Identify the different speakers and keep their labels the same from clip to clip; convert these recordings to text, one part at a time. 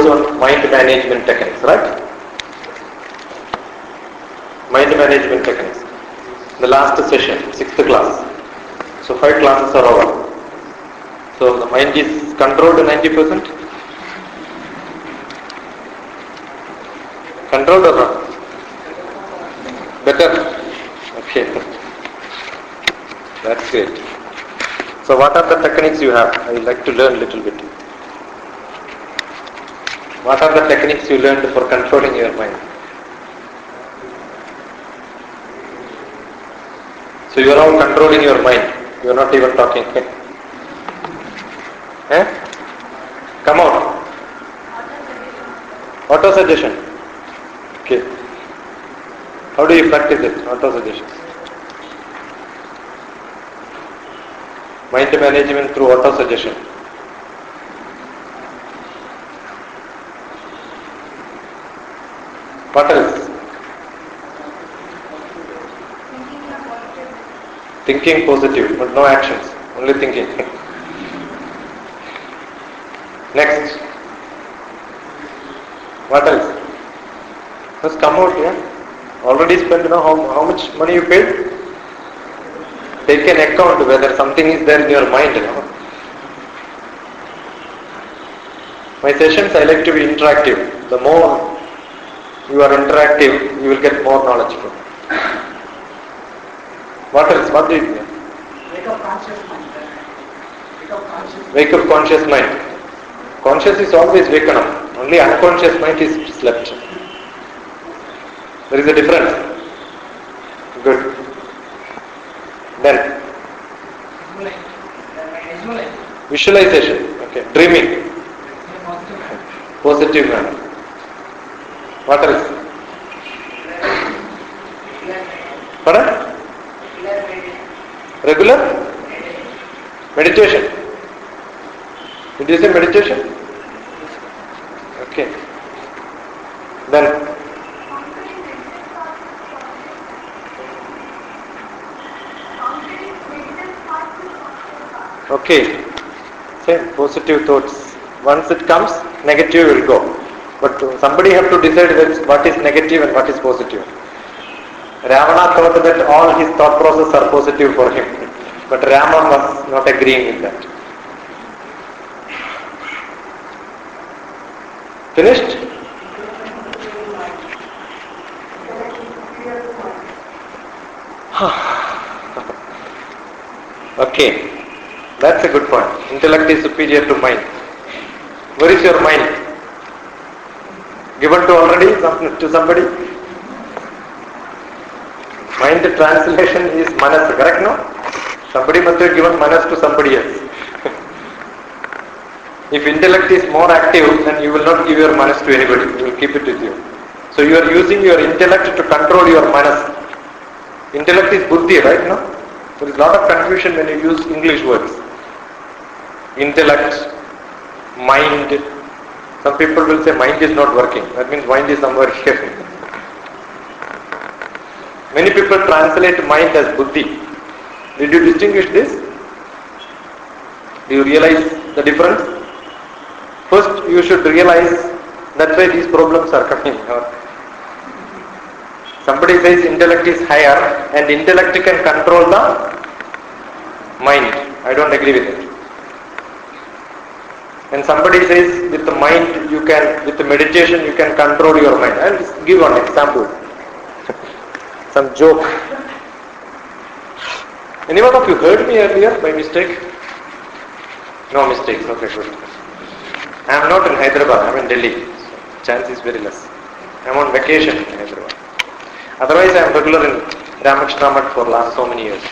Speaker 1: on mind management techniques, right? Mind management techniques. The last session, 6th class. So 5 classes are over. So the mind is controlled 90%? Controlled or not? Better? Okay. That's great. So what are the techniques you have? I would like to learn a little bit. What are the techniques you learned for controlling your mind? So you are all controlling your mind. You are not even talking. Eh? Come out. Auto suggestion. Okay. How do you practice it? Auto suggestion. Mind management through auto suggestion. What else? Thinking positive, but no actions, only thinking. Next. What else? Just come out here. Already spent, how much money you paid? Take an account whether something is there in your mind. My sessions I like to be interactive. The more you are interactive, you will get more knowledge from it. What else? What did you do?
Speaker 2: Wake up conscious mind. Wake up conscious.
Speaker 1: Wake up conscious mind. Conscious is always waken up. Only unconscious mind is slept. There is a difference. Good. Then visualization. Okay. Dreaming. Positive manner. What else? Pardon? Regular meditation. Did you say meditation? Okay. Then okay. Same positive thoughts. Once it comes, negative will go. But somebody have to decide what is negative and what is positive. Ravana thought that all his thought process are positive for him, but Rama was not agreeing with that. Finished? Okay, that's a good point. Intellect is superior to mind. Where is your mind? Given to already to somebody? Mind translation is manas, correct no? Somebody must have given manas to somebody else. If intellect is more active, then you will not give your manas to anybody. You will keep it with you. So you are using your intellect to control your manas. Intellect is buddhi, right no? There is a lot of confusion when you use English words. Intellect, mind. Some people will say mind is not working. That means mind is somewhere here. Many people translate mind as buddhi. Did you distinguish this? Do you realize the difference? First, you should realize that's why these problems are coming. Somebody says intellect is higher and intellect can control the mind. I don't agree with it. And somebody says with the mind you can, with the meditation you can control your mind. I'll just give one example. Some joke. Anyone of you heard me earlier by mistake? No mistakes, okay, good. I am not in Hyderabad, I am in Delhi. So chance is very less. I am on vacation in Hyderabad. Otherwise I am regular in Ramakrishna for last so many years.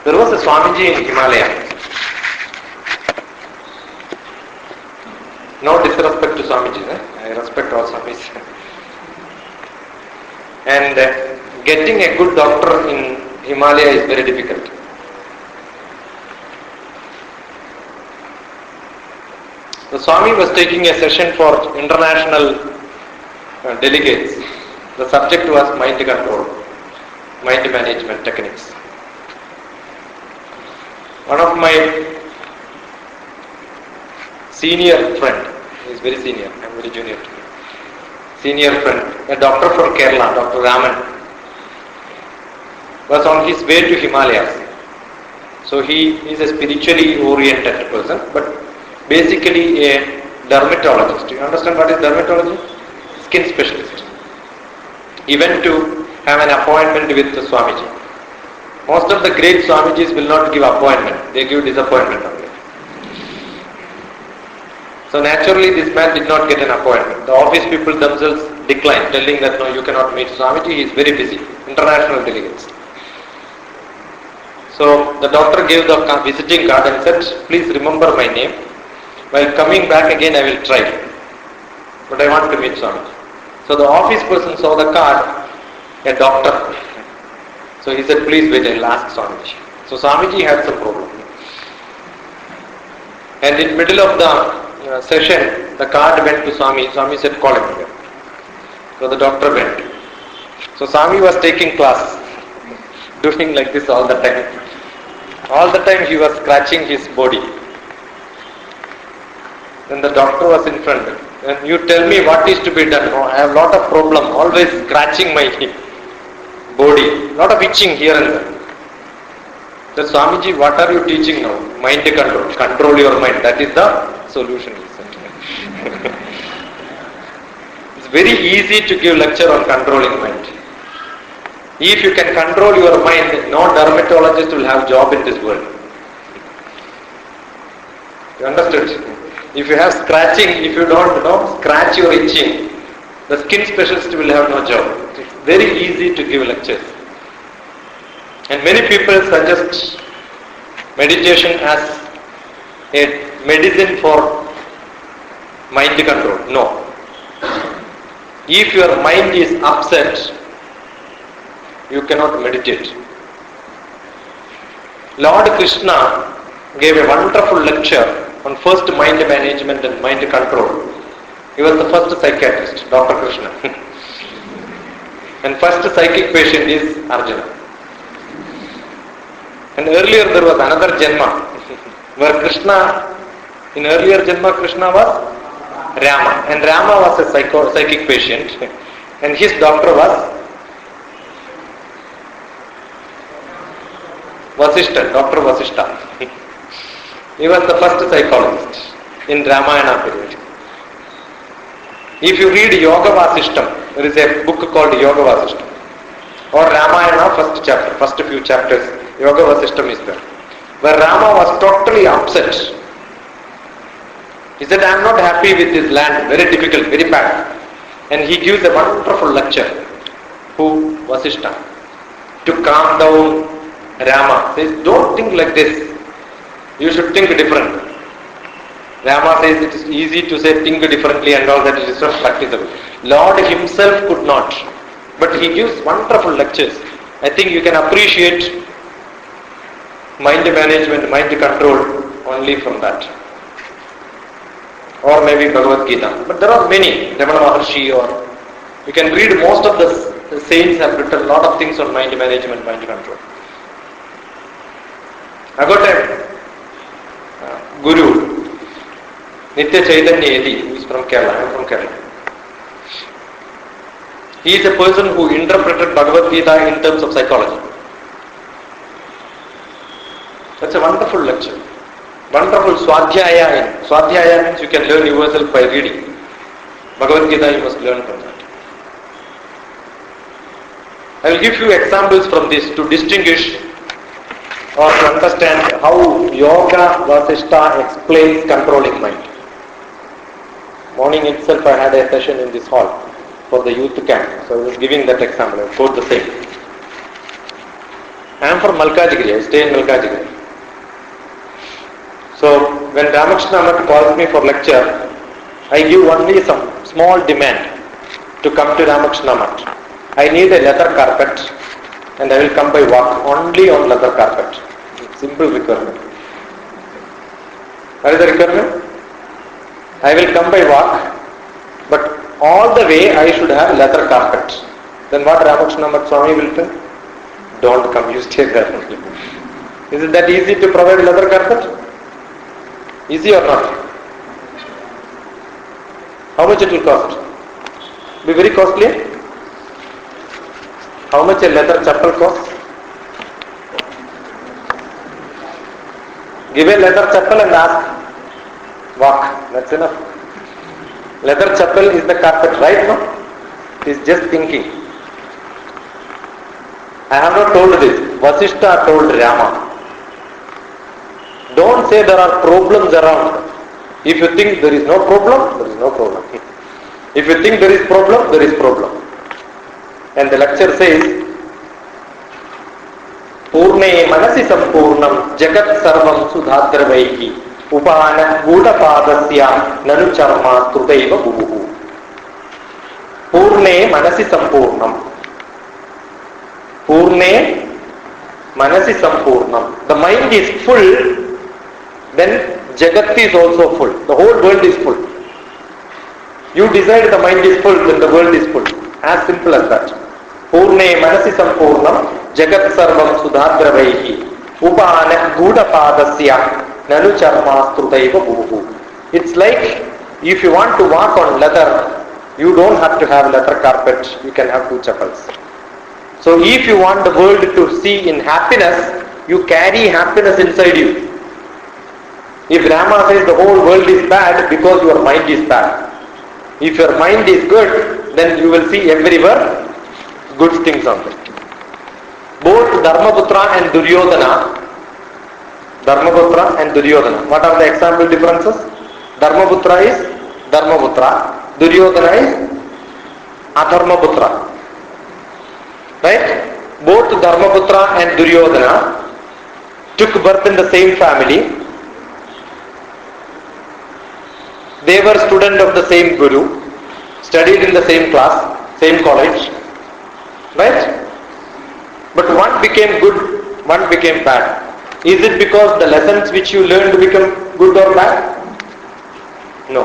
Speaker 1: There was a Swamiji in Himalaya. No disrespect to Swamiji, I respect all Swamis. And getting a good doctor in Himalaya is very difficult. The Swami was taking a session for international delegates. The subject was mind control, mind management techniques. One of my senior friend, he is very senior, I am very junior to him. Senior friend, a doctor from Kerala, Dr. Raman, was on his way to Himalayas. So he is a spiritually oriented person, but basically a dermatologist. You understand what is dermatology? Skin specialist. He went to have an appointment with the Swamiji. Most of the great Swamijis will not give appointment, they give disappointment only. So naturally this man did not get an appointment. The office people themselves declined, telling that no, you cannot meet Swamiji, he is very busy. International delegates. So the doctor gave the visiting card and said, please remember my name. While coming back again I will try. But I want to meet Swamiji. So the office person saw the card, a doctor. So he said, please wait, I will ask Swamiji. So Swamiji had some problem. And in middle of the session, the card went to Swami. Swami said, call him here. So the doctor went. So Swami was taking class, doing like this all the time. All the time he was scratching his body. Then the doctor was in front. And you tell me what is to be done. No, I have a lot of problem, always scratching my body, lot of itching here and there. The Swamiji, what are you teaching now? Mind control. Control your mind. That is the solution. It's very easy to give lecture on controlling mind. If you can control your mind, no dermatologist will have job in this world. You understood? If you have scratching, if you don't scratch your itching, the skin specialist will have no job. It's very easy to give lectures. And many people suggest meditation as a medicine for mind control. No. If your mind is upset, you cannot meditate. Lord Krishna gave a wonderful lecture on first mind management and mind control. He was the first psychiatrist, Dr. Krishna. And first psychic patient is Arjuna. And earlier there was another Janma, where Krishna, in earlier Janma Krishna was Rama. And Rama was a psychic patient. And his doctor was Vasishta, Dr. Vasishta. He was the first psychologist in Ramayana period. If you read Yoga Vasishtam, there is a book called Yoga Vasishtam. Or Ramayana first chapter, first few chapters, Yoga Vasishtam is there. Where Rama was totally upset. He said, I am not happy with this land, very difficult, very bad. And he gives a wonderful lecture. Who? Vasishta. To calm down Rama. Says, don't think like this. You should think different. Rama says it is easy to say think differently and all that, it is not practicable. Lord himself could not. But he gives wonderful lectures. I think you can appreciate mind management, mind control only from that. Or maybe Bhagavad Gita. But there are many. Ramana Maharshi, or you can read most of the saints have written a lot of things on mind management, mind control. I got a Guru, Nitya Chaitanya Yedi, who is from Kerala. I am from Kerala. He is a person who interpreted Bhagavad Gita in terms of psychology. That's a wonderful lecture. Wonderful Swadhyaya. Swadhyaya means you can learn yourself by reading. Bhagavad Gita you must learn from that. I will give you examples from this to distinguish or to understand how Yoga Vasishta explains controlling mind. Morning itself I had a session in this hall for the youth camp. So I was giving that example. I quote the same. I am from Malkajgiri. I stay in Malkajgiri. So when Ramakrishna calls me for lecture, I give only some small demand to come to Ramakrishna Mat. I need a leather carpet and I will come by walk only on leather carpet. Simple requirement. What is the requirement? I will come by walk, but all the way I should have leather carpet. Then what Ramakrishna Mat Swami will say? Don't come, you stay there only. Is it that easy to provide leather carpet? Easy or not? How much it will cost? Be very costly? How much a leather chappal costs? Give a leather chappal and ask. Walk. That's enough. Leather chappal is the carpet, right? No? He's just thinking. I have not told this. Vasishtha told Rama. Don't say there are problems around. If you think there is no problem, there is no problem. If you think there is problem, there is problem. And the lecture says, Purne manasi sampurnam jagat sarvam sudhadravaihi upana gudapadasya nanu charma strutaiva buhu. Purne manasi sampurnam. Purne manasi sampurnam. The mind is full, then Jagat is also full. The whole world is full. You decide the mind is full, then the world is full. As simple as that. Purne manasi sampurnam jagat sarvam sudhadravaihi upana gudapadasya nanu charma strutaiva buhu. It's like if you want to walk on leather, you don't have to have leather carpet. You can have two chappals. So if you want the world to see in happiness, you carry happiness inside you. If Rama says the whole world is bad because your mind is bad. If your mind is good, then you will see everywhere good things on it. Both Dharmaputra and Duryodhana, what are the example differences? Dharmaputra is Dharmaputra, Duryodhana is Adharmaputra. Right? Both Dharmaputra and Duryodhana took birth in the same family. They were students of the same guru, studied in the same class, same college, right? But one became good, one became bad. Is it because the lessons which you learned become good or bad? No.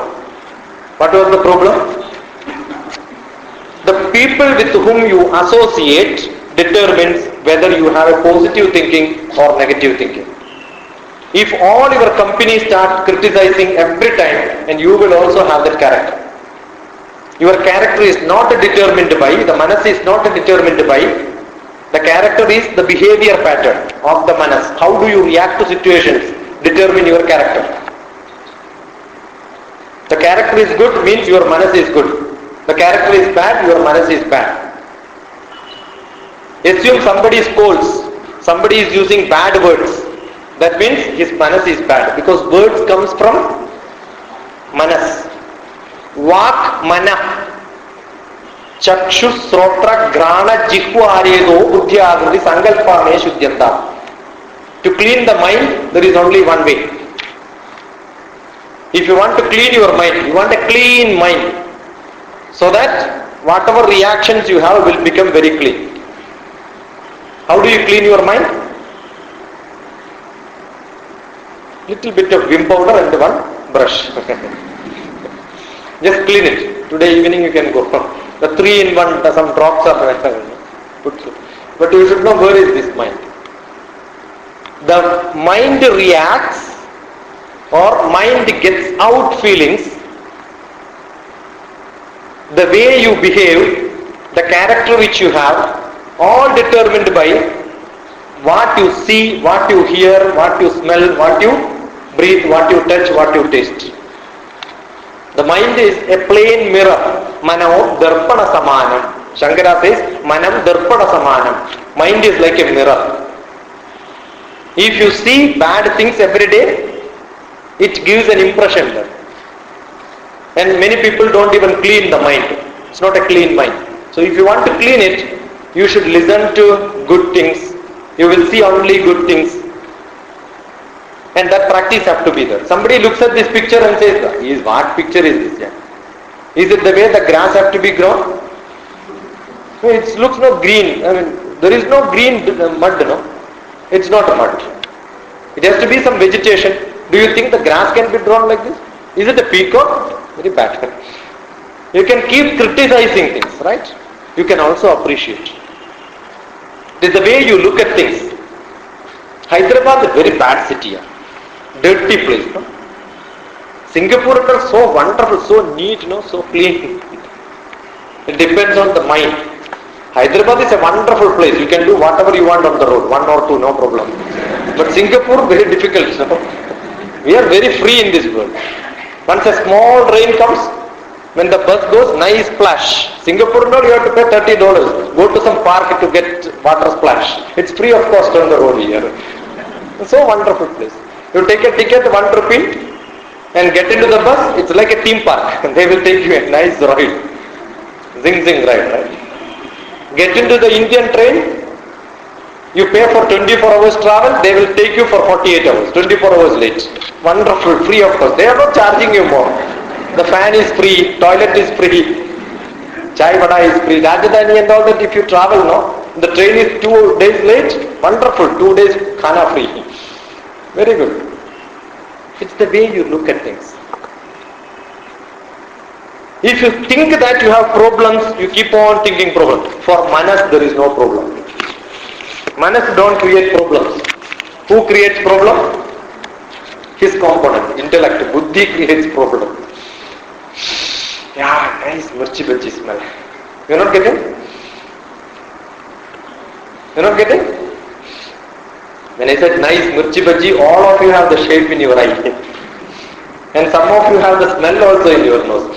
Speaker 1: What was the problem? The people with whom you associate determines whether you have a positive thinking or negative thinking. If all your company start criticizing every time, and you will also have that character. Your character is not determined by, the manas is not determined by, the character is the behavior pattern of the manas. How do you react to situations determine your character. The character is good means your manas is good. The character is bad, your manas is bad. Assume somebody scolds, somebody is using bad words. That means his manas is bad, because words comes from manas. Vak mana, chakshu srotra grana jihva aryedo buddhyagriti sankalpame shuddhyanta. To clean the mind, there is only one way. If you want to clean your mind, you want a clean mind, so that whatever reactions you have will become very clean. How do you clean your mind? Little bit of vim powder and one brush. Just clean it. Today evening you can go. The 3-in-1, some drops are put. But you should know where is this mind. The mind reacts or mind gets out feelings. The way you behave, the character which you have, all determined by what you see, what you hear, what you smell, what you breathe, what you touch, what you taste. The mind is a plain mirror. Manam darpana samanam. Shankara says, Manam darpana samanam. Mind is like a mirror. If you see bad things every day, it gives an impression there. And many people don't even clean the mind. It's not a clean mind. So if you want to clean it, you should listen to good things. You will see only good things. And that practice have to be there. Somebody looks at this picture and says, what picture is this? Is it the way the grass have to be grown? No, it looks no green. I mean, there is no green mud, no? It's not a mud. It has to be some vegetation. Do you think the grass can be drawn like this? Is it a peacock? Very bad. You can keep criticizing things, right? You can also appreciate. It is the way you look at things. Hyderabad is a very bad city. Dirty place. No? Singapore is so wonderful, so neat, so clean. It depends on the mind. Hyderabad is a wonderful place. You can do whatever you want on the road, 1 or 2, no problem. But Singapore, very difficult. We are very free in this world. Once a small rain comes, when the bus goes, nice splash. Singapore, no, you have to pay $30. Go to some park to get water splash. It's free of cost on the road here. It's so wonderful place. You take a ticket, 1 rupee, and get into the bus. It's like a theme park. They will take you a nice ride. Zing zing ride, right? Get into the Indian train. You pay for 24 hours travel. They will take you for 48 hours. 24 hours late. Wonderful, free of cost. They are not charging you more. The fan is free, toilet is free, chai vada is free, Rajdhani and all that. If you travel, the train is 2 days late, wonderful, 2 days khana free. Very good. It's the way you look at things. If you think that you have problems, you keep on thinking problems. For Manas, there is no problem. Manas don't create problems. Who creates problem? His component, intellect, buddhi creates problem. Yeah, nice mirchi bhaji smell. You're not getting? You're not getting? When I said nice mirchi bhaji, all of you have the shape in your eye. And some of you have the smell also in your nose.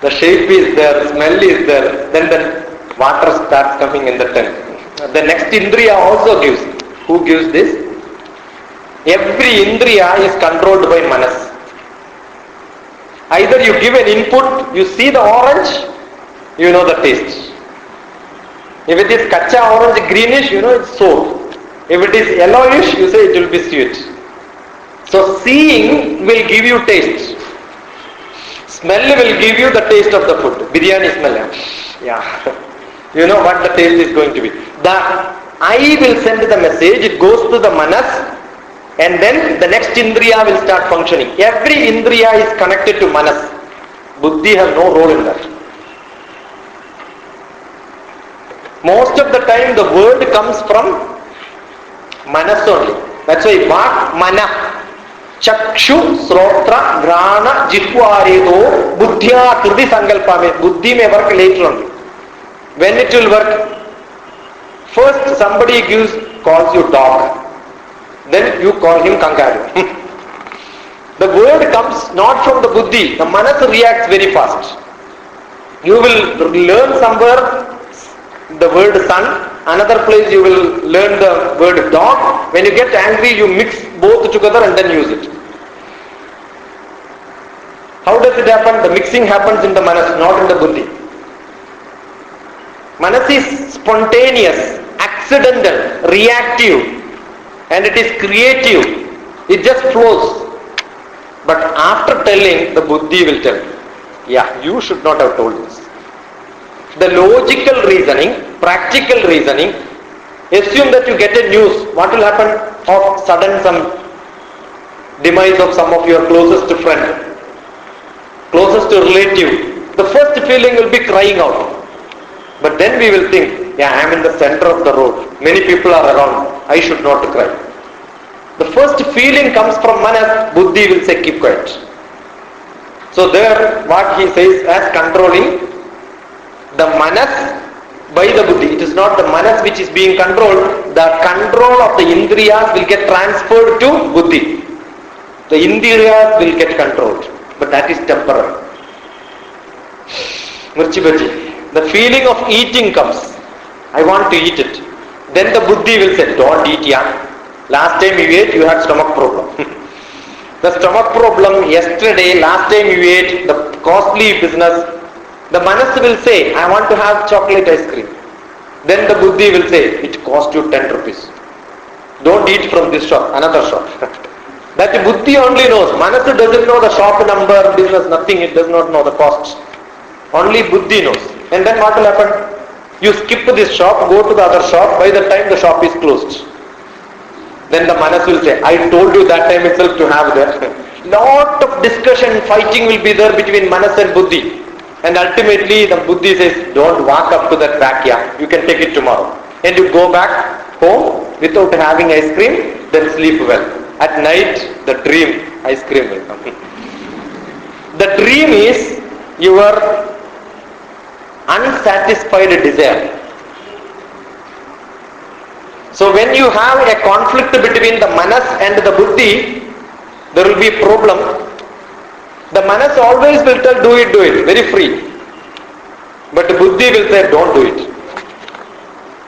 Speaker 1: The shape is there, smell is there, then the water starts coming in the tongue. The next indriya also gives. Who gives this? Every indriya is controlled by manas. Either you give an input, you see the orange, you know the taste. If it is kacha orange greenish, you know it's sour. If it is yellowish, you say it will be sweet. So seeing will give you taste. Smell will give you the taste of the food. Biryani smell. Yeah. You know what the taste is going to be. The eye will send the message, it goes to the manas, and then the next indriya will start functioning. Every indriya is connected to manas. Buddhi has no role in that. Most of the time the word comes from manas only. That's why vak, mana, chakshu, srotra, grana, jihvaredo, buddhya, kriti sankalpa. Buddhi may work later on. When it will work? First somebody calls you dog. Then you call him kangaroo. The word comes not from the buddhi. The manas reacts very fast. You will learn somewhere the word sun. Another place you will learn the word dog. When you get angry, you mix both together and then use it. How does it happen? The mixing happens in the manas, not in the buddhi. Manas is spontaneous, accidental, reactive, and it is creative. It just flows. But after telling, the buddhi will tell, yeah, you should not have told this. The logical reasoning, practical reasoning, assume that you get a news. What will happen of sudden some demise of some of your closest friend, closest relative? The first feeling will be crying out. But then we will think, yeah, I am in the center of the road. Many people are around. I should not cry. The first feeling comes from manas. Buddhi will say, keep quiet. So there, what he says as controlling the manas by the buddhi. It is not the manas which is being controlled. The control of the indriyas will get transferred to buddhi. The indriyas will get controlled. But that is temporary. Mirchi bhaji. The feeling of eating comes. I want to eat it. Then the buddhi will say, don't eat, yeah. Last time you ate, you had stomach problem. The stomach problem yesterday, last time you ate, the costly business. The manas will say, I want to have chocolate ice cream. Then the buddhi will say, it cost you 10 rupees. Don't eat from this shop, another shop. That buddhi only knows. Manas doesn't know the shop number, business, nothing. It does not know the cost. Only buddhi knows. And then what will happen? You skip this shop, go to the other shop. By the time the shop is closed, then the manas will say, I told you that time itself to have that. Lot of discussion, fighting will be there between manas and buddhi. And ultimately the buddhi says, don't walk up to that vakya. You can take it tomorrow. And you go back home without having ice cream, then sleep well. At night, the dream, ice cream will come. The dream is your unsatisfied desire. So when you have a conflict between the manas and the buddhi, there will be a problem. The manas always will tell, do it, very free. But the buddhi will say, don't do it.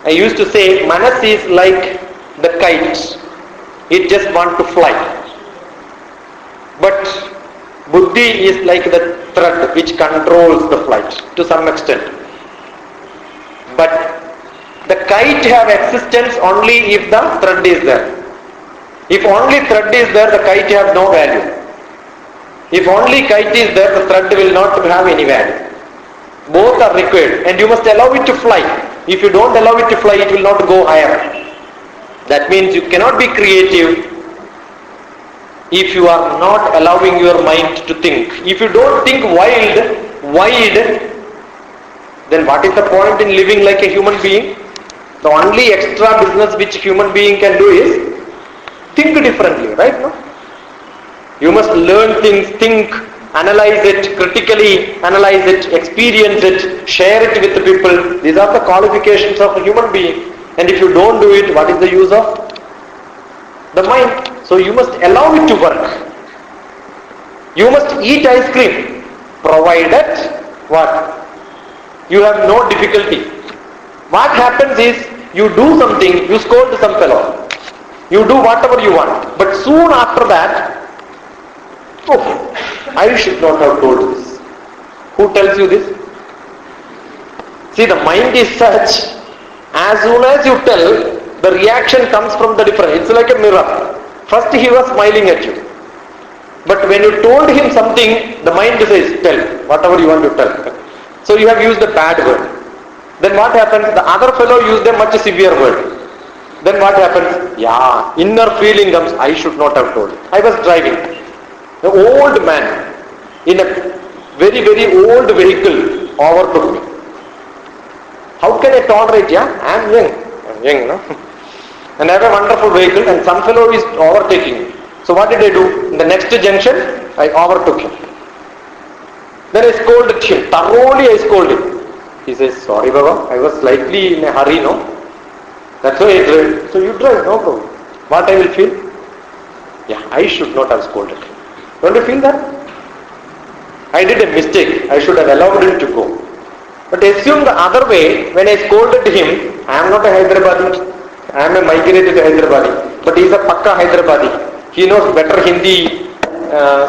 Speaker 1: I used to say, manas is like the kite. It just wants to fly. But buddhi is like the thread which controls the flight to some extent. But the kite have existence only if the thread is there. If only thread is there, the kite have no value. If only kite is there, the thread will not have any value. Both are required and you must allow it to fly. If you don't allow it to fly, it will not go higher. That means you cannot be creative if you are not allowing your mind to think. If you don't think wide, then what is the point in living like a human being? The only extra business which human being can do is think differently, right? No? You must learn things, think, analyze it, critically analyze it, experience it, share it with the people. These are the qualifications of a human being. And if you don't do it, what is the use of the mind? So you must allow it to work. You must eat ice cream, provided what? You have no difficulty. What happens is, you do something, you scold some fellow. You do whatever you want. But soon after that, oh, I should not have told this. Who tells you this? See, the mind is such, as soon as you tell, the reaction comes from the different. It's like a mirror. First he was smiling at you. But when you told him something, the mind says, tell, whatever you want to tell. So you have used a bad word. Then what happens? The other fellow used a much severe word. Then what happens? Yeah, inner feeling comes, I should not have told. I was driving. An old man in a very, very old vehicle overtook me. How can I tolerate? Yeah, I am young, no? And I have a wonderful vehicle and some fellow is overtaking me. So what did I do? In the next junction, I overtook him. Then I scolded him. Thoroughly I scolded him. He says, sorry Baba, I was slightly in a hurry, no? That's why I drive. So you drive, no problem. What I will feel? Yeah, I should not have scolded him. Don't you feel that? I did a mistake. I should have allowed him to go. But assume the other way, when I scolded him, I am not a Hyderabadi. I am a migrated Hyderabadi. But he is a Pakka Hyderabadi. He knows better Hindi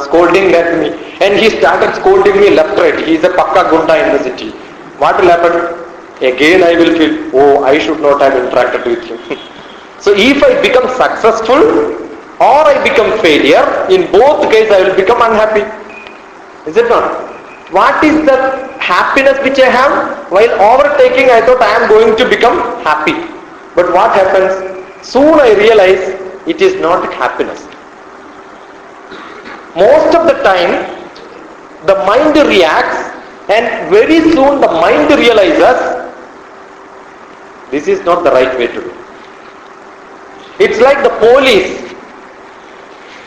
Speaker 1: scolding than me. And he started scolding me left, right. He is a Pakka Gunda in the city. What will happen? Again I will feel, oh, I should not have interacted with him. So if I become successful or I become failure, in both cases I will become unhappy. Is it not? What is the happiness which I have? While overtaking, I thought I am going to become happy. But what happens? Soon I realize it is not happiness. Most of the time, the mind reacts and very soon the mind realizes this is not the right way to do. It's like the police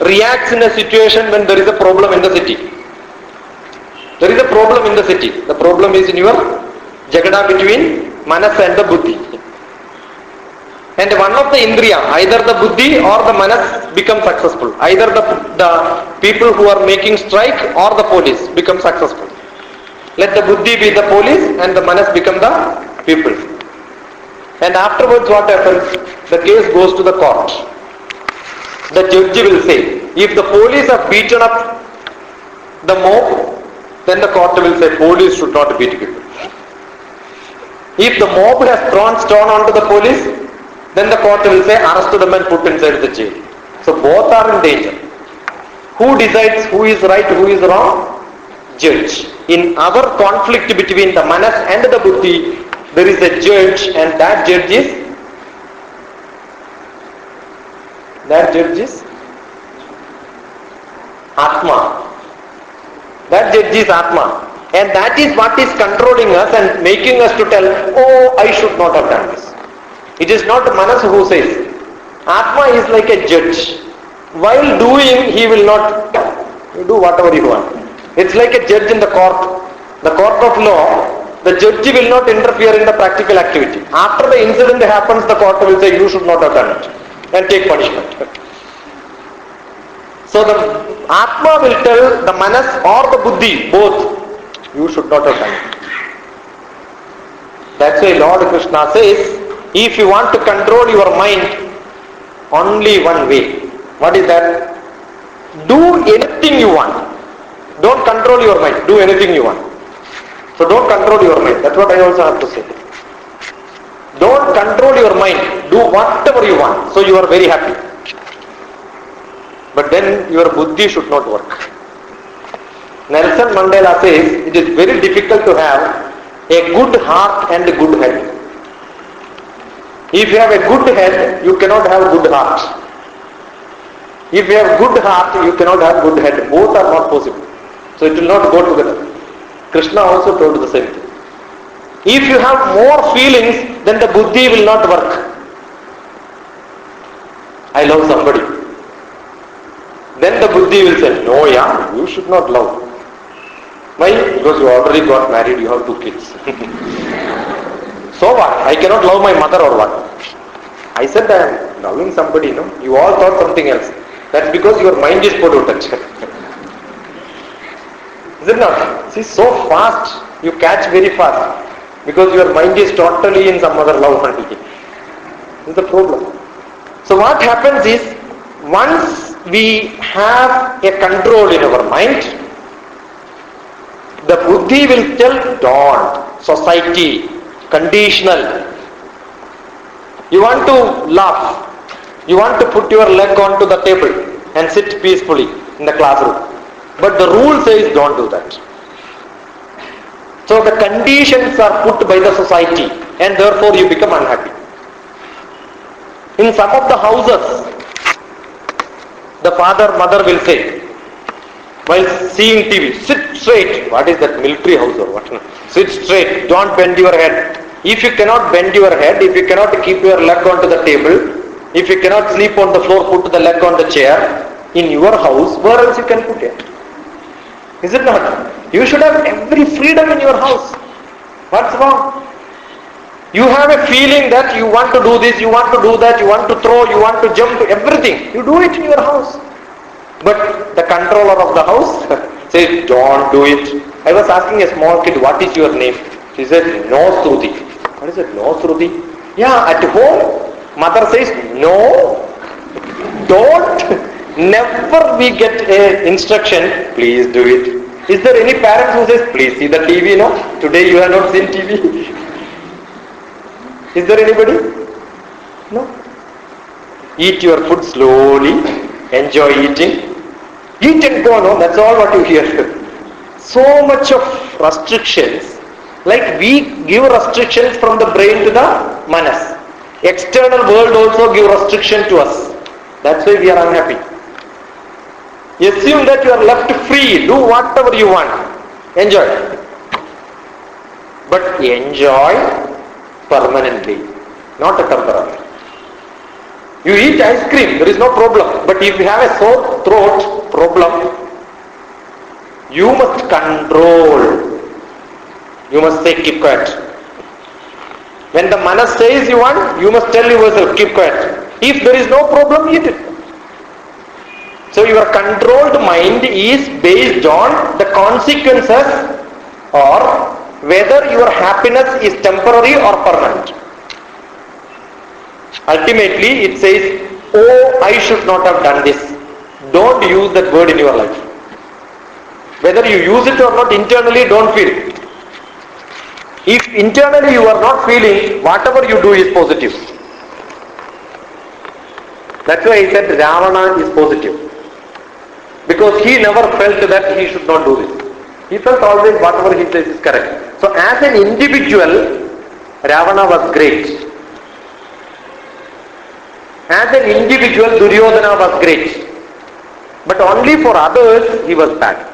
Speaker 1: reacts in a situation when there is a problem in the city. There is a problem in the city. The problem is in your jagada between manas and the buddhi. And one of the indriya, either the buddhi or the manas become successful. Either the people who are making strike or the police become successful. Let the buddhi be the police and the manas become the people. And afterwards what happens? The case goes to the court. The judge will say, if the police have beaten up the mob, then the court will say, police should not beat people. If the mob has thrown stone onto the police, then the court will say, arrest them and put inside the jail. So both are in danger. Who decides who is right, who is wrong? Judge. In our conflict between the manas and the buddhi, there is a judge, and that judge is Atma. That judge is Atma. And that is what is controlling us and making us to tell, oh, I should not have done this. It is not Manas who says. Atma is like a judge. While doing, he will not do whatever you want. It's like a judge in the court. The court of law, the judge will not interfere in the practical activity. After the incident happens, the court will say, you should not have done it, and take punishment. So the Atma will tell the Manas or the Buddhi, both, you should not have done it. That's why Lord Krishna says, if you want to control your mind, only one way. What is that? Do anything you want. Don't control your mind. Do anything you want. So don't control your mind. That's what I also have to say. Don't control your mind. Do whatever you want. So you are very happy. But then your buddhi should not work. Nelson Mandela says, it is very difficult to have a good heart and a good head. If you have a good head, you cannot have good heart. If you have good heart, you cannot have good head. Both are not possible. So it will not go together. Krishna also told the same thing. If you have more feelings, then the buddhi will not work. I love somebody. Then the buddhi will say, no, yeah, you should not love. Why? Because you already got married, you have 2 kids. So what? I cannot love my mother or what? I said I am loving somebody, no? You all thought something else. That's because your mind is polluted. Is it not? See, so fast, you catch very fast. Because your mind is totally in some other love only. This is the problem. So what happens is, once we have a control in our mind, the buddhi will tell, don't, society, conditional. You want to laugh. You want to put your leg onto the table and sit peacefully in the classroom. But the rule says don't do that. So the conditions are put by the society and therefore you become unhappy. In some of the houses, the father, mother will say, while seeing TV, sit straight. What is that, military house or what? Sit straight, don't bend your head. If you cannot bend your head, if you cannot keep your leg onto the table, if you cannot sleep on the floor, put the leg on the chair, in your house, where else you can put it? Is it not? You should have every freedom in your house. What's wrong? You have a feeling that you want to do this, you want to do that, you want to throw, you want to jump, everything. You do it in your house. But the controller of the house says, don't do it. I was asking a small kid, what is your name? She said, no Shruti. What is it, no Shruti? Yeah, at home, mother says, no, don't. Never we get a instruction, please do it. Is there any parent who says, please see the TV, no? Today you have not seen TV. Is there anybody? No. Eat your food slowly, enjoy eating. Eat and go, no? That's all what you hear. So much of restrictions, like we give restrictions from the brain to the manas. External world also give restriction to us. That's why we are unhappy. Assume that you are left free, do whatever you want. Enjoy. But enjoy permanently, not a temporary. You eat ice cream, there is no problem. But if you have a sore throat problem, you must control. You must say, keep quiet. When the manas says you want, you must tell yourself, keep quiet. If there is no problem, eat it. So your controlled mind is based on the consequences or whether your happiness is temporary or permanent. Ultimately it says, oh, I should not have done this. Don't use that word in your life. Whether you use it or not, internally don't feel it. If internally you are not feeling, whatever you do is positive. That's why I said Ravana is positive. Because he never felt that he should not do this. He felt always whatever he says is correct. So as an individual, Ravana was great. As an individual, Duryodhana was great. But only for others, he was bad.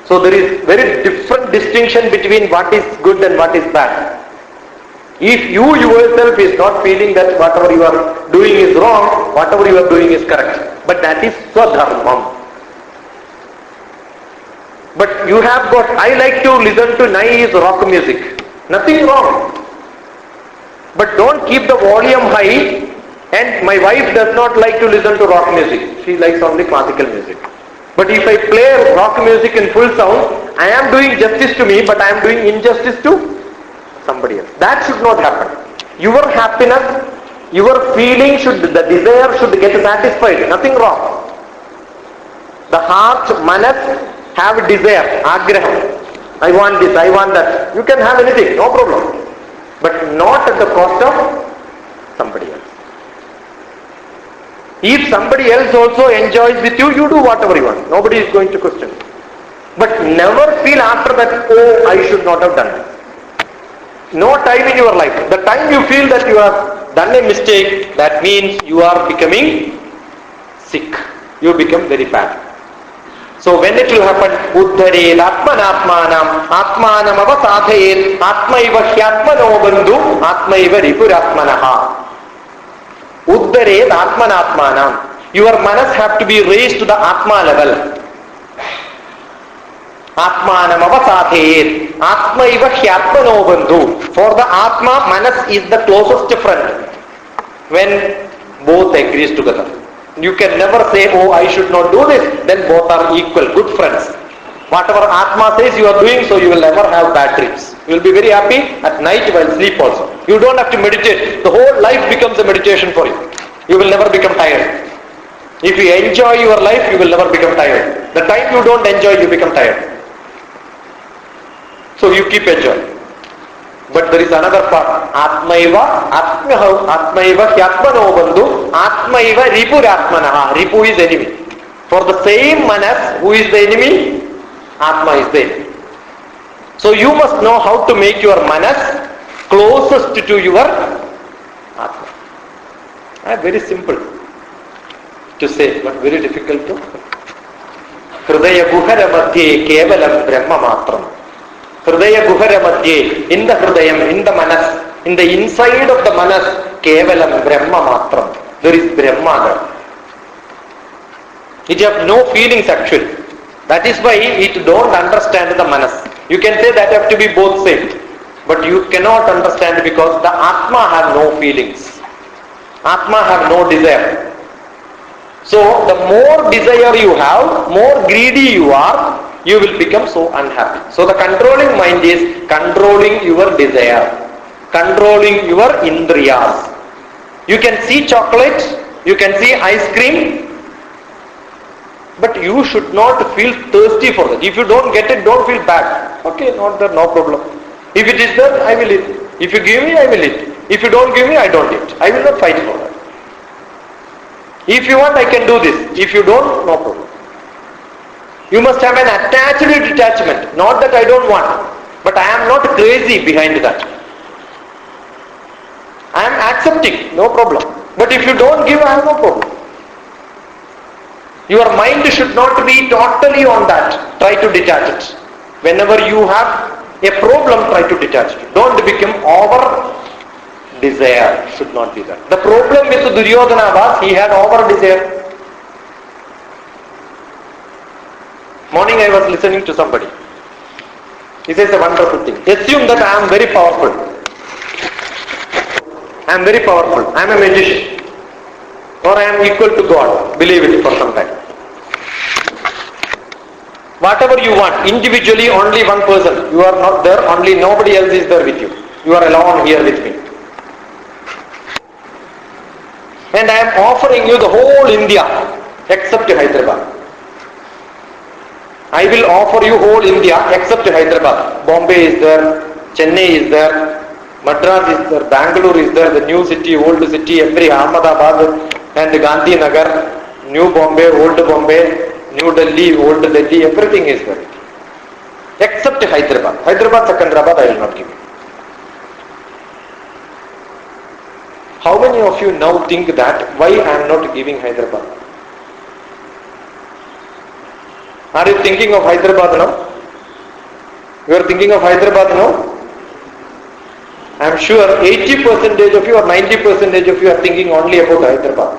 Speaker 1: So there is very different distinction between what is good and what is bad. If you yourself is not feeling that whatever you are doing is wrong, whatever you are doing is correct. But that is swadharmam. But you have got, I like to listen to nice rock music. Nothing wrong. But don't keep the volume high. And my wife does not like to listen to rock music. She likes only classical music. But if I play rock music in full sound, I am doing justice to me, but I am doing injustice to somebody else. That should not happen. Your happiness, your feeling should, the desire should get satisfied. Nothing wrong. The heart, manas, have desire, agraham. I want this, I want that. You can have anything, no problem. But not at the cost of somebody else. If somebody else also enjoys with you, you do whatever you want. Nobody is going to question. But never feel after that, oh, I should not have done it. No time in your life. The time you feel that you have done a mistake, that means you are becoming sick. You become very bad. So when it will happen, Uddhared Atmanatmanam Atmanam Avasadhayet Atmaiva Hyatmano Bandhu Atmaiva Ripuratmanaha. Uddhared Atmanatmanam. Your manas have to be raised to the Atma level. Atmanam Avasadhayet Atmaiva Hyatmano Bandhu. For the Atma, manas is the closest friend when both agrees together. You can never say, oh, I should not do this. Then both are equal, good friends. Whatever Atma says you are doing, so you will never have bad dreams. You will be very happy at night while sleep also. You don't have to meditate. The whole life becomes a meditation for you. You will never become tired. If you enjoy your life, you will never become tired. The time you don't enjoy, you become tired. So you keep enjoying. But there is another part. Atmaiva Hyatmano Bandhu Atmaiva Ripuratmanaha. Ripu is enemy. For the same manas, who is the enemy? Atma is the enemy. So you must know how to make your manas closest to your Atma. Very simple to say, but very difficult to. Hridaya Guhara Madhye Kevalam Brahma Matram. Hridaya Guhara Madhye, in the Hridayam, in the manas, in the inside of the manas, Kevalam Brahma Matram. There is Brahma there. It have no feelings actually. That is why it don't understand the manas. You can say that have to be both same. But you cannot understand because the Atma have no feelings. Atma have no desire. So the more desire you have, more greedy you are, you will become so unhappy. So the controlling mind is controlling your desire, controlling your indriyas. You can see chocolate, you can see ice cream, but you should not feel thirsty for that. If you don't get it, don't feel bad. Okay, not there, no problem. If it is there, I will eat. If you give me, I will eat. If you don't give me, I don't eat. I will not fight for that. If you want, I can do this. If you don't, no problem. You must have an attached detachment. Not that I don't want, but I am not crazy behind that. I am accepting, no problem. But if you don't give, I have no problem. Your mind should not be totally on that. Try to detach it. Whenever you have a problem, try to detach it. Don't become over desire. Should not be that. The problem with Duryodhana was he had over desire. Morning I was listening to somebody. He says a wonderful thing. Assume that I am very powerful. I am very powerful. I am a magician. Or I am equal to God. Believe it for some time. Whatever you want, individually only one person. You are not there, only nobody else is there with you. You are alone here with me. And I am offering you the whole India except Hyderabad. I will offer you whole India except Hyderabad. Bombay is there, Chennai is there, Madras is there, Bangalore is there, the new city, old city, every Ahmedabad and Gandhi Nagar, New Bombay, Old Bombay, New Delhi, Old Delhi, everything is there. Except Hyderabad. Hyderabad, Secunderabad I will not give you. How many of you now think that why I am not giving Hyderabad? Are you thinking of Hyderabad now? You are thinking of Hyderabad now? I am sure 80% of you or 90% of you are thinking only about Hyderabad.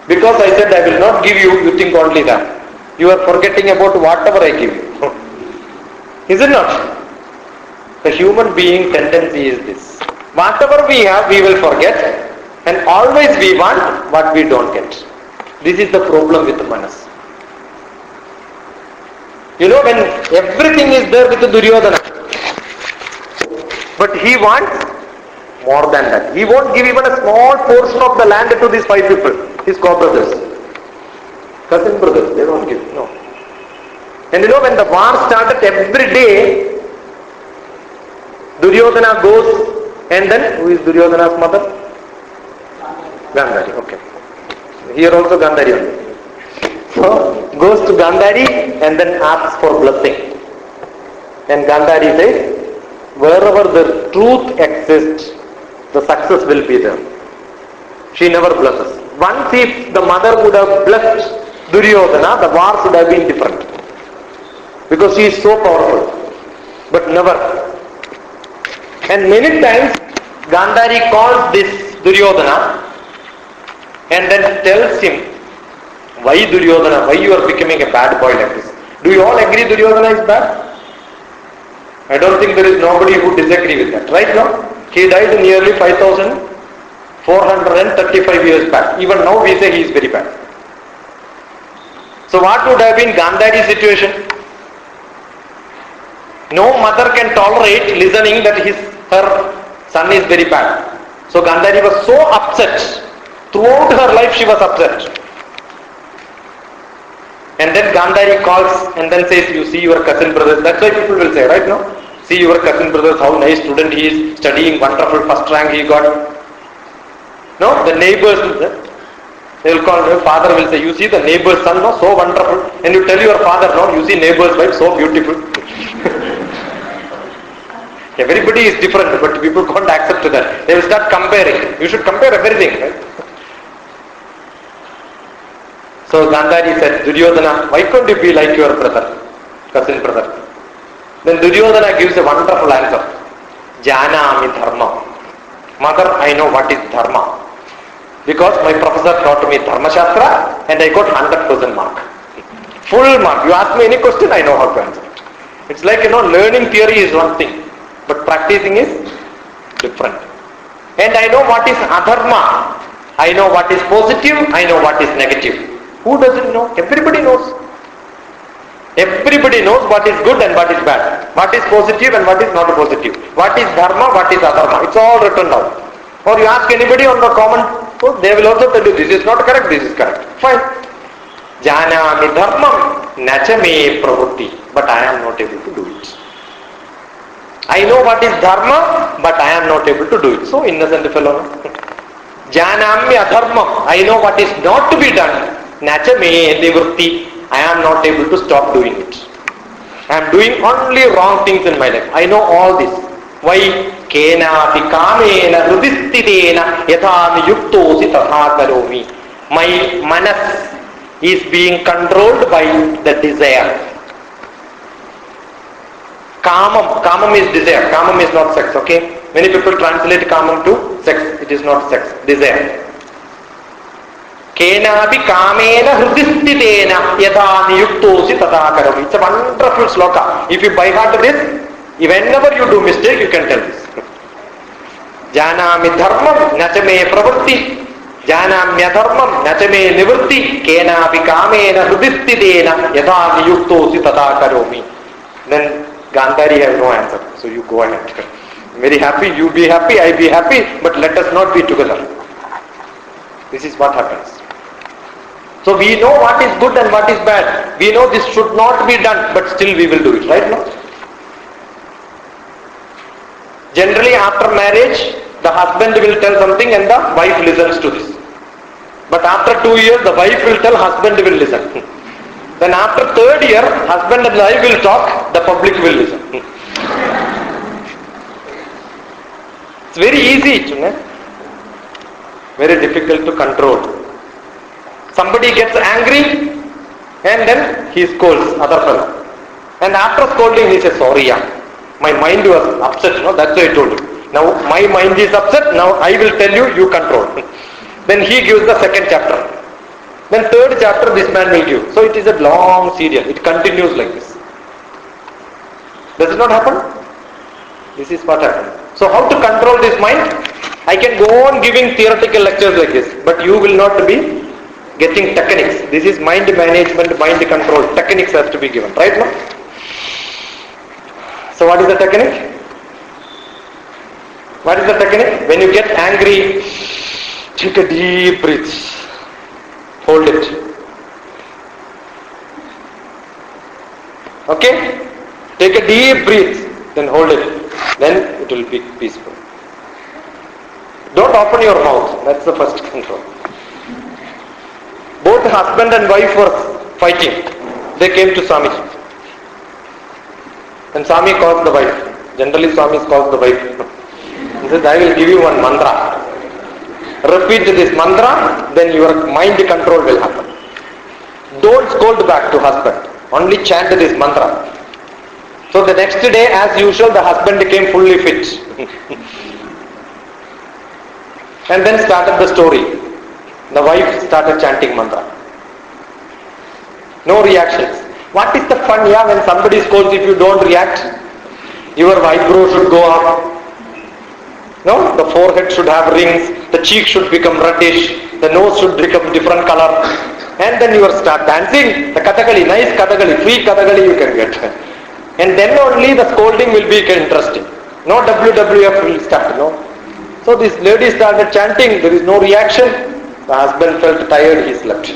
Speaker 1: Because I said I will not give you, you think only that. You are forgetting about whatever I give you. Is it not? The human being tendency is this. Whatever we have, we will forget. And always we want what we don't get. This is the problem with Manas. You know, when everything is there with the Duryodhana, but he wants more than that. He won't give even a small portion of the land to these 5 people, his co-brothers, cousin brothers, they don't give, no. And you know, when the war started, every day, Duryodhana goes, and then, who is Duryodhana's mother? Gandhari, okay. Here also Gandhari only. So, goes to Gandhari and then asks for blessing. And Gandhari says, wherever the truth exists, the success will be there. She never blesses. Once if the mother would have blessed Duryodhana, the wars would have been different. Because she is so powerful. But never. And many times, Gandhari calls this Duryodhana and then tells him, why Duryodhana? Why you are becoming a bad boy like this? Do you all agree Duryodhana is bad? I don't think there is nobody who disagree with that. Right now, he died nearly 5,435 years back. Even now we say he is very bad. So what would have been Gandhari's situation? No mother can tolerate listening that her son is very bad. So Gandhari was so upset. Throughout her life she was upset. And then Gandhari calls and then says, you see your cousin brothers. That's why people will say, right now, see your cousin brothers, how nice student he is, studying wonderful, first rank he got. No, the neighbors, they will call, the father will say, you see the neighbor's son, no, so wonderful. And you tell your father, no, you see neighbor's wife, so beautiful. Everybody is different, but people can't accept that. They will start comparing. You should compare everything, right? So Gandhari said, Duryodhana, why can't you be like your brother, cousin brother? Then Duryodhana gives a wonderful answer. Janami dharma. Mother, I know what is dharma. Because my professor taught me Dharma Shastra and I got 100% mark. Full mark. You ask me any question, I know how to answer it. It's like, learning theory is one thing, but practicing is different. And I know what is adharma. I know what is positive, I know what is negative. Who doesn't know? Everybody knows. Everybody knows what is good and what is bad. What is positive and what is not positive. What is dharma, what is adharma. It's all written down. Or you ask anybody on the common, they will also tell you this is not correct, this is correct. Fine. Janami dharmam nachame pravrutti. But I am not able to do it. I know what is dharma, but I am not able to do it. So innocent fellow. Janami adharmam. I know what is not to be done. Nachame nivrutti. I am not able to stop doing it. I am doing only wrong things in my life. I know all this. Why? Kena pikamena hrudistitena yatha yuktosi tatha karomi. My manas is being controlled by the desire. Kamam is desire. Kamam is not sex, okay? Many people translate kamam to sex. It is not sex. Desire. Kenapi kamena hrudistitena yatha niyuktosi tatha karomi. It's a wonderful sloka. If you by heart this, whenever you do mistake, you can tell this. Janami dharmam nachame pravrutti. Janami adharmam nachame nivrutti. Kenapi kamena hrudistitena yatha niyuktosi tatha karomi. Then Gandhari has no answer. So you go ahead. Very happy, you be happy, I be happy, but let us not be together. This is what happens. So we know what is good and what is bad. We know this should not be done, but still we will do it, right now? Generally after marriage, the husband will tell something and the wife listens to this. But after 2 years, the wife will tell, husband will listen. Then after 3rd year, husband and wife will talk, the public will listen. It's very easy, very difficult to control. Somebody gets angry and then he scolds other fellow. And after scolding he says, sorry, my mind was upset, that's why I told you. Now my mind is upset, now I will tell you, you control. Then he gives the second chapter. Then third chapter this man will give. So it is a long serial. It continues like this. Does it not happen? This is what happens. So how to control this mind? I can go on giving theoretical lectures like this, but you will not be getting techniques. This is mind management, mind control. Techniques has to be given, right now? So what is the technique? What is the technique? When you get angry, take a deep breath. Hold it. Okay? Take a deep breath, then hold it. Then it will be peaceful. Don't open your mouth. That's the first control. Both husband and wife were fighting. They came to Swamiji. And Swami calls the wife. Generally Swami calls the wife. He says, I will give you one mantra. Repeat this mantra, then your mind control will happen. Don't scold back to husband. Only chant this mantra. So the next day, as usual, the husband came fully fit. And then started the story. The wife started chanting mantra. No reactions. What is the fun, yeah, when somebody scolds if you don't react? Your eyebrow should go up. No, the forehead should have rings, the cheek should become reddish, the nose should become different color, and then you start dancing, the Kathakali, nice Kathakali, free Kathakali you can get. And then only the scolding will be interesting. No WWF will start, no. So this lady started chanting, there is no reaction, the husband felt tired, he slept.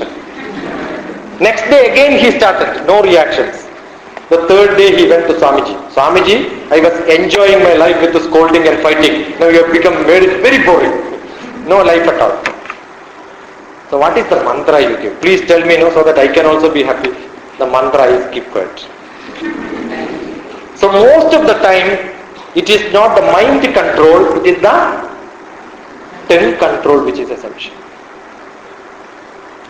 Speaker 1: Next day again he started, no reactions. The third day he went to Swamiji. Swamiji, I was enjoying my life with the scolding and fighting. Now you have become very boring. No life at all. So what is the mantra you give? Please tell me, no, so that I can also be happy. The mantra is keep quiet. So most of the time, it is not the mind control, it is the tongue control which is essential.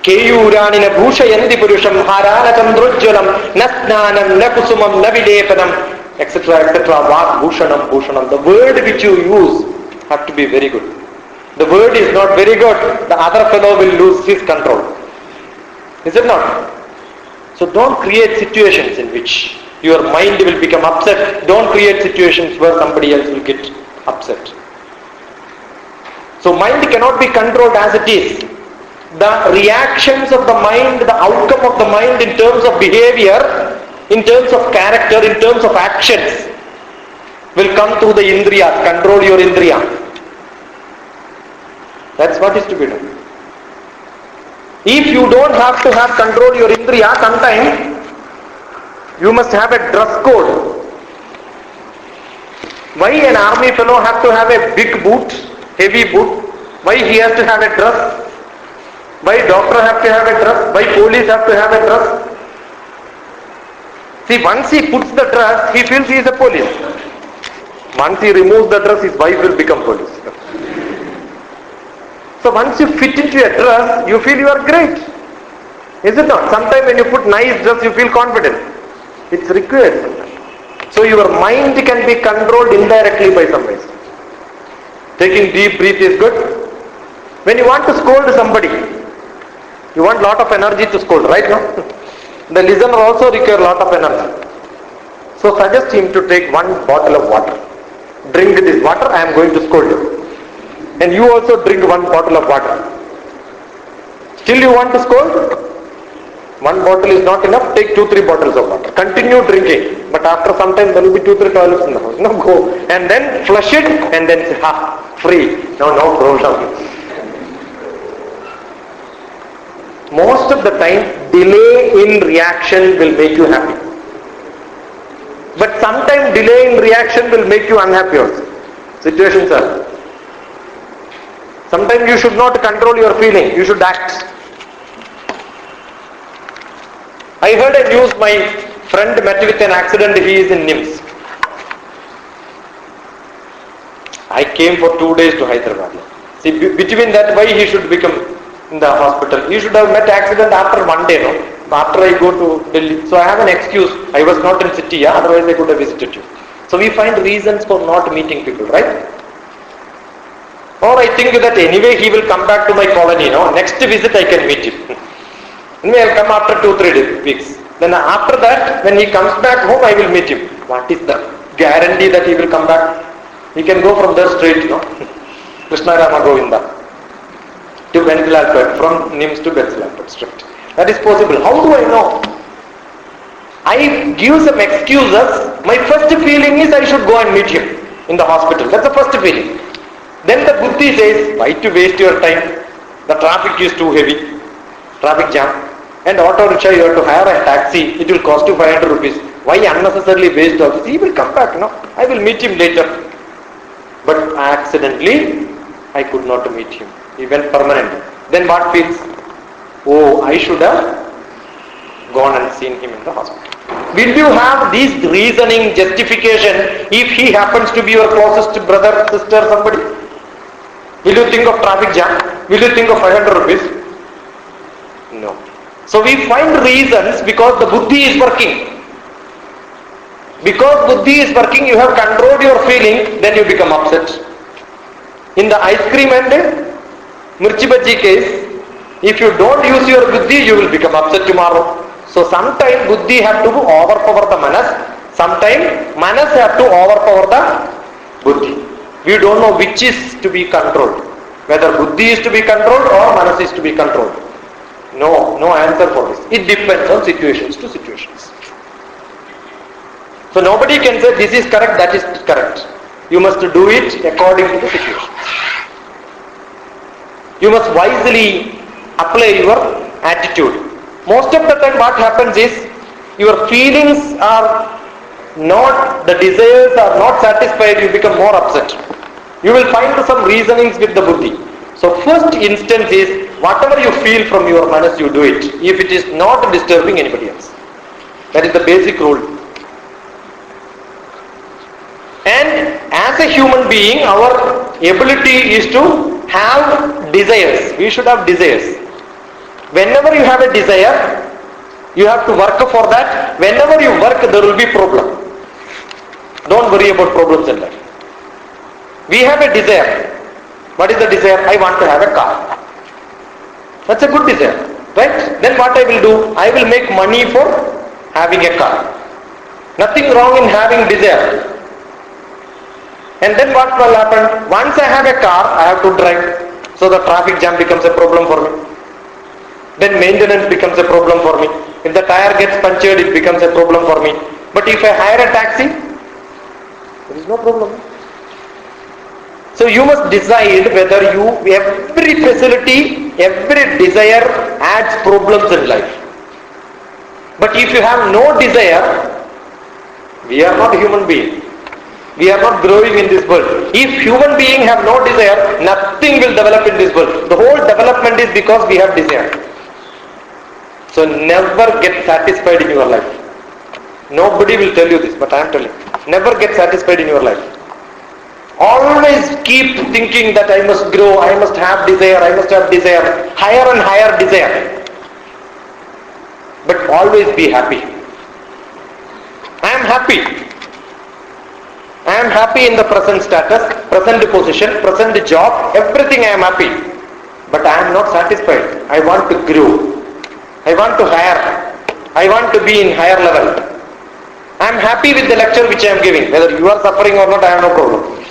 Speaker 1: Keyuranina bhushayanti purusham harana chandrojjalam nasnanam nakusumam navilepanam etc. etc. Vak bhushanam bhushanam. The word which you use have to be very good. The word is not very good, the other fellow will lose his control. Is it not? So don't create situations in which your mind will become upset. Don't create situations where somebody else will get upset. So mind cannot be controlled as it is. The reactions of the mind, the outcome of the mind in terms of behavior, in terms of character, in terms of actions will come through the indriyas. Control your indriya. That's what is to be done. If you don't have to have control your indriya, sometime you must have a dress code. Why an army fellow have to have a big boot, heavy boot? Why he has to have a dress? Why doctor have to have a dress? Why police have to have a dress? See, once he puts the dress, he feels he is a police. Once he removes the dress, his wife will become police. So once you fit into a dress, you feel you are great. Is it not? Sometimes when you put nice dress, you feel confident. It's required sometimes. So your mind can be controlled indirectly by some ways. Taking deep breath is good. When you want to scold somebody, you want lot of energy to scold, right now? The listener also requires lot of energy. So suggest him to take one bottle of water. Drink this water, I am going to scold you. And you also drink one bottle of water. Still you want to scold? One bottle is not enough, take 2-3 bottles of water. Continue drinking. But after some time there will be 2-3 toilets in the house. No, go. And then flush it and then say, ha, free. No problem. Most of the time, delay in reaction will make you happy. But sometimes delay in reaction will make you unhappy also. Situations are. Sometimes you should not control your feeling, you should act. I heard a news, my friend met with an accident, he is in NIMS. I came for 2 days to Hyderabad. See, between that, why he should become in the hospital? He should have met accident after 1 day, no? After I go to Delhi. So I have an excuse. I was not in city, yeah? Otherwise I could have visited you. So we find reasons for not meeting people, right? Or I think that anyway he will come back to my colony, next visit I can meet him. Anyway, I'll come after 2-3 weeks. Then after that, when he comes back home, I will meet him. What is the guarantee that he will come back? He can go from there straight, Krishna Rama Govinda to Bensalalpet, from Nims to Bensalalpet straight. That is possible. How do I know? I give some excuses. My first feeling is I should go and meet him in the hospital. That's the first feeling. Then the buddhi says, why to waste your time? The traffic is too heavy. Traffic jam. And auto rickshaw, you have to hire a taxi. It will cost you 500 rupees. Why unnecessarily waste all this? He will come back, I will meet him later. But accidentally, I could not meet him. He went permanent. Then what feels? Oh, I should have gone and seen him in the hospital. Will you have this reasoning justification if he happens to be your closest brother, sister, somebody? Will you think of traffic jam? Will you think of 500 rupees? No. So we find reasons because the buddhi is working. Because buddhi is working, you have controlled your feeling, then you become upset. In the ice cream and mirchi bhaji case, if you don't use your buddhi, you will become upset tomorrow. So sometimes buddhi have to overpower the manas, sometimes manas have to overpower the buddhi. We don't know which is to be controlled. Whether buddhi is to be controlled or manas is to be controlled. No answer for this. It depends on situations to situations. So nobody can say this is correct, that is correct. You must do it according to the situation. You must wisely apply your attitude. Most of the time what happens is your feelings are not, the desires are not satisfied, you become more upset. You will find some reasonings with the buddhi. So first instance is whatever you feel from your manas, you do it. If it is not disturbing anybody else. That is the basic rule. And as a human being, our ability is to have desires. We should have desires. Whenever you have a desire, you have to work for that. Whenever you work, there will be problem. Don't worry about problems in life. We have a desire. What is the desire? I want to have a car. That's a good desire, right? Then what I will do? I will make money for having a car. Nothing wrong in having desire. And then what will happen? Once I have a car, I have to drive. So the traffic jam becomes a problem for me. Then maintenance becomes a problem for me. If the tire gets punctured, it becomes a problem for me. But if I hire a taxi, there is no problem. So you must decide whether every facility, every desire adds problems in life. But if you have no desire, we are not human beings. We are not growing in this world. If human beings have no desire, nothing will develop in this world. The whole development is because we have desire. So never get satisfied in your life. Nobody will tell you this, but I am telling you. Never get satisfied in your life. Always keep thinking that I must grow, I must have desire, I must have desire. Higher and higher desire. But always be happy. I am happy. I am happy in the present status, present position, present job, everything I am happy. But I am not satisfied. I want to grow. I want to hire. I want to be in higher level. I am happy with the lecture which I am giving. Whether you are suffering or not, I have no problem.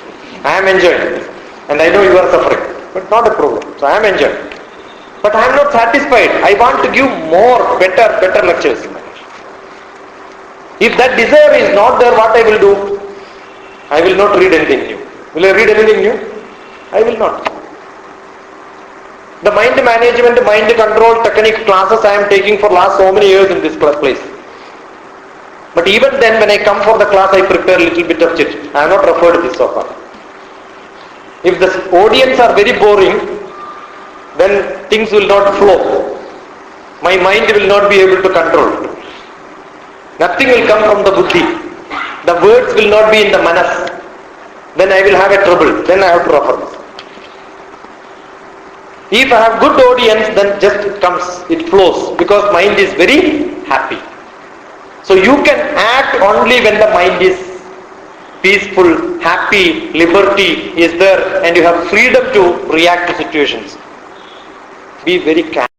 Speaker 1: I am enjoying. And I know you are suffering. But not a problem. So I am enjoying. But I am not satisfied. I want to give more, better lectures in my life. If that desire is not there, what I will do? I will not read anything new. Will I read anything new? I will not. The mind management, mind control technique classes I am taking for last so many years in this place. But even then when I come for the class, I prepare a little bit of chit. I have not referred this so far. If the audience are very boring, then things will not flow. My mind will not be able to control. Nothing will come from the buddhi. The words will not be in the manas. Then I will have a trouble. Then I have to refer this. If I have good audience, then just it comes, it flows, because mind is very happy. So you can act only when the mind is peaceful, happy, liberty is there, and you have freedom to react to situations. Be very careful.